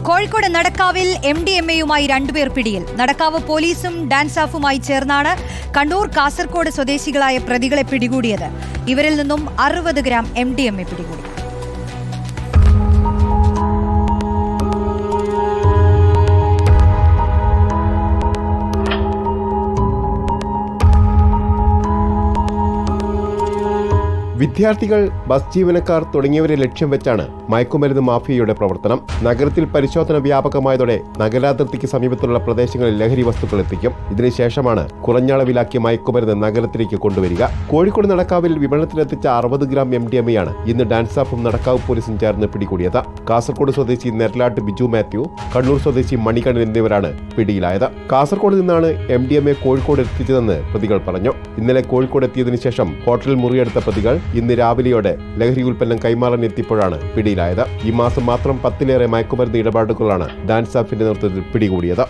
കോഴിക്കോട് നടക്കാവിൽ MDMA-യുമായി രണ്ടുപേർ പിടിയിൽ. നടക്കാവ് പോലീസും ഡാൻസാഫുമായി ചേർന്നാണ് കണ്ണൂർ കാസർകോട് സ്വദേശികളായ പ്രതികളെ പിടികൂടിയത്. ഇവരിൽ നിന്നും 60 ഗ്രാം MDMA പിടികൂടി. വിദ്യാർത്ഥികൾ, ബസ് ജീവനക്കാർ തുടങ്ങിയവരെ ലക്ഷ്യം വെച്ചാണ് മയക്കുമരുന്ന് മാഫിയയുടെ പ്രവർത്തനം. നഗരത്തിൽ പരിശോധന വ്യാപകമായതോടെ നഗരാതിർത്തിക്ക് സമീപത്തുള്ള പ്രദേശങ്ങളിൽ ലഹരി വസ്തുക്കൾ എത്തിക്കും. ഇതിനുശേഷമാണ് കുറഞ്ഞ അളവിലാക്കിയ മയക്കുമരുന്ന് നഗരത്തിലേക്ക് കൊണ്ടുവരിക. കോഴിക്കോട് നടക്കാവിൽ വിപണനത്തിലെത്തിച്ച 60 ഗ്രാം MDMA-യാണ് ഇന്ന് ഡാൻസാഫും നടക്കാവ് പോലീസും ചേർന്ന് പിടികൂടിയത്. കാസർകോട് സ്വദേശി നെർലാട്ട് ബിജു മാത്യു, കണ്ണൂർ സ്വദേശി മണികണ്ഠൻ എന്നിവരാണ് പിടിയിലായത്. കാസർകോട് നിന്നാണ് MDMA കോഴിക്കോട് എത്തിച്ചതെന്ന് പ്രതികൾ പറഞ്ഞു. ഇന്നലെ കോഴിക്കോട് എത്തിയതിനു ശേഷം ഹോട്ടലിൽ മുറിയെടുത്ത പ്രതികൾ ഇന്ന് രാവിലെയോടെ ലഹരി ഉൽപ്പന്നം കൈമാറാൻ എത്തിയപ്പോഴാണ് പിടിയിലായത്. ഈ മാസം മാത്രം 10-ലേറെ മയക്കുമരുന്ന് ഇടപാടുകളാണ് ഡാൻസാഫിന്റെ നേതൃത്വത്തിൽ പിടികൂടിയത്.